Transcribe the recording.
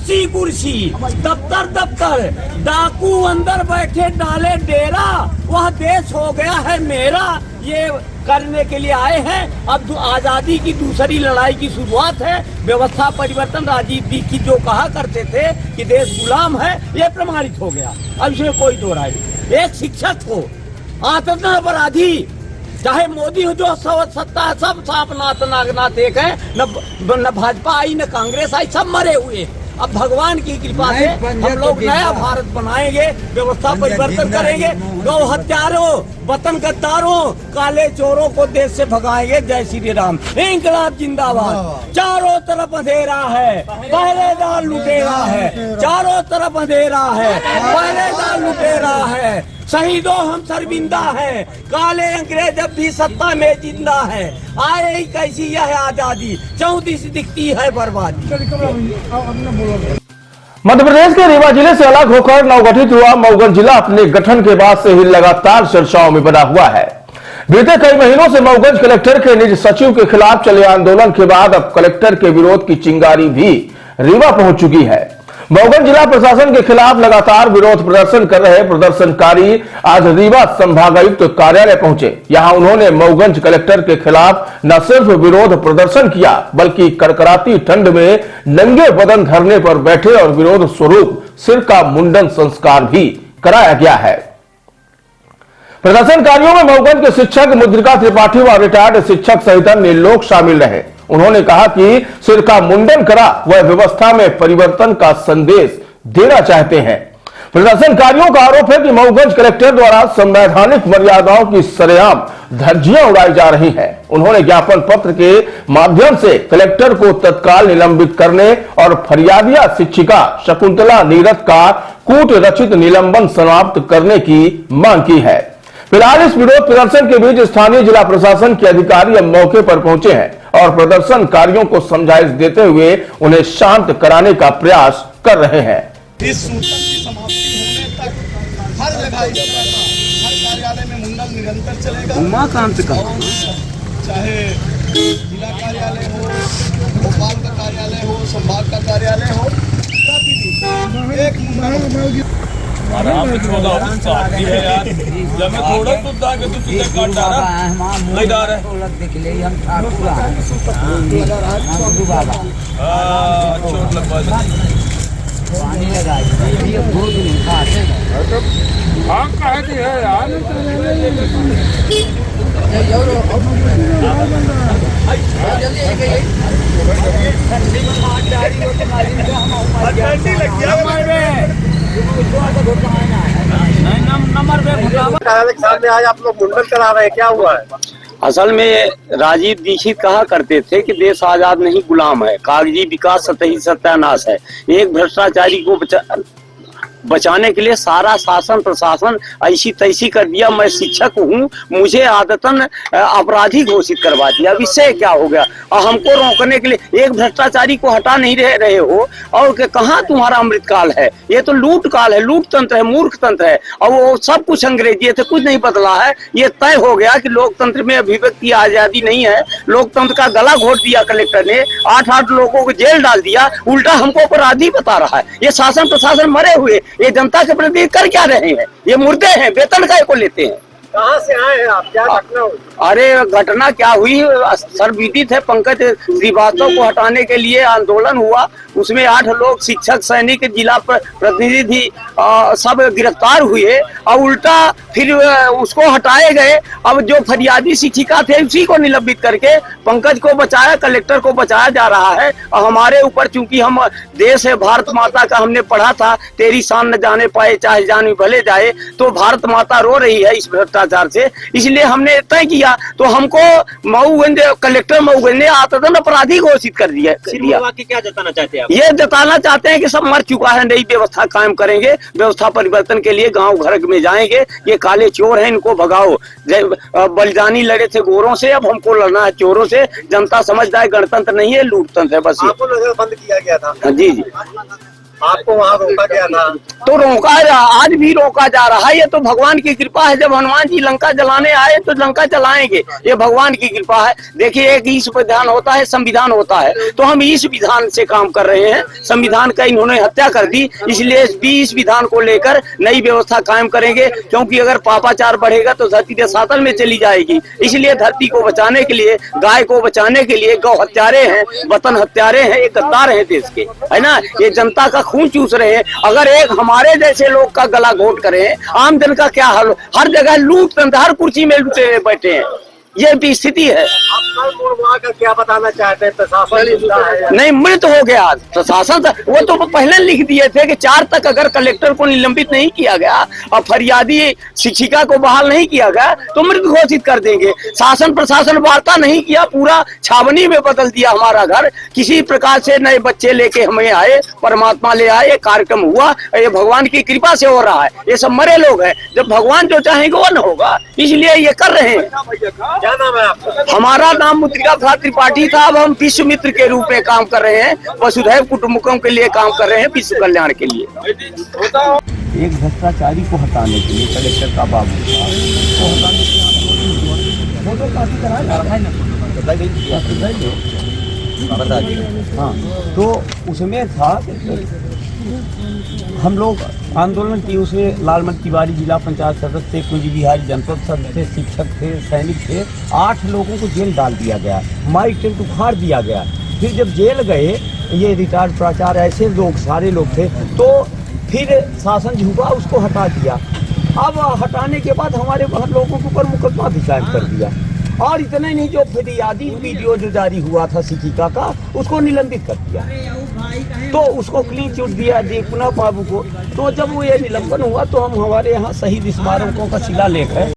कुर्सी कुर्सी, दफ्तर दफ्तर, डाकू अंदर बैठे डाले डेरा, वह देश हो गया है मेरा। ये करने के लिए आए हैं। अब आजादी की दूसरी लड़ाई की शुरुआत है। व्यवस्था परिवर्तन राजीव दीक्षित जो कहा करते थे कि देश गुलाम है, ये प्रमाणित हो गया। अब इसमें कोई दो राय नहीं। एक शिक्षक को आतंक अपराधी, चाहे मोदी हो जो सत्ता है, सब साफ नाथ एक है। न भाजपा आई न कांग्रेस आई, सब मरे हुए। अब भगवान की कृपा से हम लोग नया भारत बनाएंगे, व्यवस्था परिवर्तन करेंगे। गौ हत्यारों, वतन गद्दारों, काले चोरों को देश से भगाएंगे। जय श्री राम। इंकलाब जिंदाबाद। चारों तरफ अंधेरा है, पहरेदार लुटेरा है। चारों तरफ अंधेरा है, पहरेदार लुटेरा है। शहीदों हम शर्मिंदा है, काले अंग्रेज अब भी सत्ता में जिंदा है। आए ही कैसी यह आजादी, 34 दिखती है बर्बादी। मध्य प्रदेश के रीवा जिले से अलग होकर नवगठित हुआ मऊगंज जिला अपने गठन के बाद से ही लगातार चर्चाओं में बना हुआ है। बीते कई महीनों से मऊगंज कलेक्टर के निज सचिव के खिलाफ चले आंदोलन के बाद अब कलेक्टर के विरोध की चिंगारी भी रीवा पहुंच चुकी है। मऊगंज जिला प्रशासन के खिलाफ लगातार विरोध प्रदर्शन कर रहे प्रदर्शनकारी आज रीवा संभागायुक्त कार्यालय पहुंचे। यहां उन्होंने मऊगंज कलेक्टर के खिलाफ न सिर्फ विरोध प्रदर्शन किया, बल्कि कड़कड़ाती ठंड में नंगे बदन धरने पर बैठे और विरोध स्वरूप सिर का मुंडन संस्कार भी कराया गया है। प्रदर्शनकारियों में मऊगंज के शिक्षक मुद्रिका त्रिपाठी व रिटायर्ड शिक्षक सहित अन्य लोग शामिल रहे। उन्होंने कहा कि सिर का मुंडन करा वह व्यवस्था में परिवर्तन का संदेश देना चाहते हैं। प्रदर्शनकारियों का आरोप है कि मऊगंज कलेक्टर द्वारा संवैधानिक मर्यादाओं की सरेआम धज्जियां उड़ाई जा रही हैं। उन्होंने ज्ञापन पत्र के माध्यम से कलेक्टर को तत्काल निलंबित करने और फरियादिया शिक्षिका शकुंतला नीरज का कूट रचित निलंबन समाप्त करने की मांग की है। फिलहाल इस विरोध प्रदर्शन के बीच स्थानीय जिला प्रशासन के अधिकारी अब मौके पर पहुंचे हैं और प्रदर्शनकारियों को समझाइश देते हुए उन्हें शांत कराने का प्रयास कर रहे हैं। इस सूतक की समाप्ति होने तक हर जगह हर कार्यालय में मुंडन निरंतर चलेगा। चाहे जिला कार्यालय हो, भोपाल का कार्यालय हो, संभाग का कार्यालय हो, प्रतिदिन एक मुंडन। आराम से छोड़ा है यार। जब मैं थोड़ा सुधा के तुझे काट रहा नहीं डाल रहा चोट लग पानी लगाई भूत नहीं खाते हाँ कहे कि है यार। सामने आज आप लोग मुंडन करा रहे हैं, क्या हुआ है? असल में राजीव दीक्षित कहा करते थे कि देश आजाद नहीं गुलाम है, कागजी विकास सतही सत्यानाश है। एक भ्रष्टाचारी को बचाने के लिए सारा शासन प्रशासन ऐसी तैसी कर दिया। मैं शिक्षक हूँ, मुझे आदतन अपराधी घोषित करवा दिया। अब इससे क्या हो गया? और हमको रोकने के लिए एक भ्रष्टाचारी को हटा नहीं रहे हो। और कहाँ तुम्हारा अमृतकाल है? ये तो लूट काल है, लूट तंत्र है, मूर्ख तंत्र है। और वो सब कुछ अंग्रेजी थे, कुछ नहीं बदला है। ये तय हो गया कि लोकतंत्र में अभिव्यक्ति आजादी नहीं है। लोकतंत्र का गला घोट दिया कलेक्टर ने, 8 लोगों को जेल डाल दिया, उल्टा हमको अपराधी बता रहा है। ये शासन प्रशासन मरे हुए, ये जनता के प्रति कर क्या रहे हैं? ये मुर्दे हैं, वेतन काय को लेते हैं। कहाँ से आए हैं आप? क्या घटना हुई? अरे घटना क्या हुई, सर्वविदित है। पंकज श्रीवास्तव को हटाने के लिए आंदोलन हुआ, उसमें 8 लोग शिक्षक, सैनिक, जिला प्रतिनिधि सब गिरफ्तार हुए और उल्टा फिर उसको हटाए गए। अब जो फरियादी शिक्षिका थे उसी को निलंबित करके पंकज को बचाया, कलेक्टर को बचाया जा रहा है। और हमारे ऊपर चूंकि हम देश है, भारत माता का हमने पढ़ा था, तेरी शान न जाने पाए चाहे जान भी भले जाए, तो भारत माता रो रही है इस भ्रष्टाचार से। इसलिए हमने तय किया, तो हमको मऊगंज कलेक्टर मऊगंज ने आतंक अपराधी घोषित कर दिया। क्या जताना चाहते हैं? ये जताना चाहते हैं कि सब मर चुका है, नई व्यवस्था कायम करेंगे, व्यवस्था परिवर्तन के लिए गांव घर में जाएंगे। ये काले चोर हैं, इनको भगाओ। बलिदानी लड़े थे गोरों से, अब हमको लड़ना है चोरों से। जनता समझदार, गणतंत्र नहीं है, लूटतंत्र है बस। आपको नजरबंद किया गया था? जी जी। आपको वहाँ रोका गया था। तो आज भी रोका जा रहा है। ये तो भगवान की कृपा है। जब हनुमान जी लंका जलाने आए तो लंका जलाएंगे, ये भगवान की कृपा है। देखिए, एक ईश विधान होता है, संविधान होता है, तो हम इस विधान से काम कर रहे हैं। संविधान का इन्होंने हत्या कर दी, इसलिए इस विधान को लेकर नई व्यवस्था कायम करेंगे, क्योंकि अगर पापाचार बढ़ेगा तो धरती रसातल में चली जाएगी। इसलिए धरती को बचाने के लिए, गाय को बचाने के लिए, गौ हत्यारे हैं, वतन हत्यारे हैं, ये गद्दार हैं देश के, है ना। ये जनता का खून चूस रहे हैं। अगर एक हमारे जैसे लोग का गला घोट करें, आम जन का क्या हाल। हर जगह लूट धंधा, हर कुर्सी में लुटे हुए बैठे हैं, ये भी स्थिति है। वहाँ का क्या बताना चाहते हैं? प्रशासन नहीं, मृत हो गया प्रशासन। वो तो पहले लिख दिए थे कि 4 तक अगर कलेक्टर को निलंबित नहीं किया गया और फरियादी शिक्षिका को बहाल नहीं किया गया तो मृत घोषित कर देंगे। शासन प्रशासन वार्ता नहीं किया, पूरा छावनी में बदल दिया हमारा घर। किसी प्रकार से नए बच्चे लेके हमें आए, परमात्मा ले आए, कार्यक्रम हुआ। ये भगवान की कृपा से हो रहा है। ये सब मरे लोग हैं, जब भगवान जो चाहेंगे वो न होगा, इसलिए ये कर रहे हैं। क्या नाम है आपका? हमारा नाम मुद्रिका प्रसाद त्रिपाठी था। अब हम विश्व मित्र के रूप में काम कर रहे हैं, वसुधैव कुटुंबकम के लिए काम कर रहे हैं, विश्व कल्याण के लिए। एक भ्रष्टाचारी को हटाने के लिए कलेक्टर का बाबू था, उसको हटाने के लिए हाँ, तो उसमें था हम लोग आंदोलन की। उसमें लालमन तिवारी जिला पंचायत सदस्य थे, कुंज बिहारी जनपद सदस्य, शिक्षक थे, सैनिक थे। 8 लोगों को जेल डाल दिया गया, माइक टेंट उखाड़ दिया गया। फिर जब जेल गए, ये रिटायर्ड प्राचार्य ऐसे लोग सारे लोग थे, तो फिर शासन झुका, उसको हटा दिया। अब हटाने के बाद हमारे लोगों के ऊपर मुकदमा भी कायम कर दिया। और इतना ही नहीं, जो फिरियादी वीडियो जो जारी हुआ था शिक्षिका का, उसको निलंबित कर दिया। तो उसको क्लीन चिट दिया दीपना बाबू को। तो जब वो ये निलंबन हुआ तो हम हमारे यहाँ शहीद स्मारकों का शिलालेख है।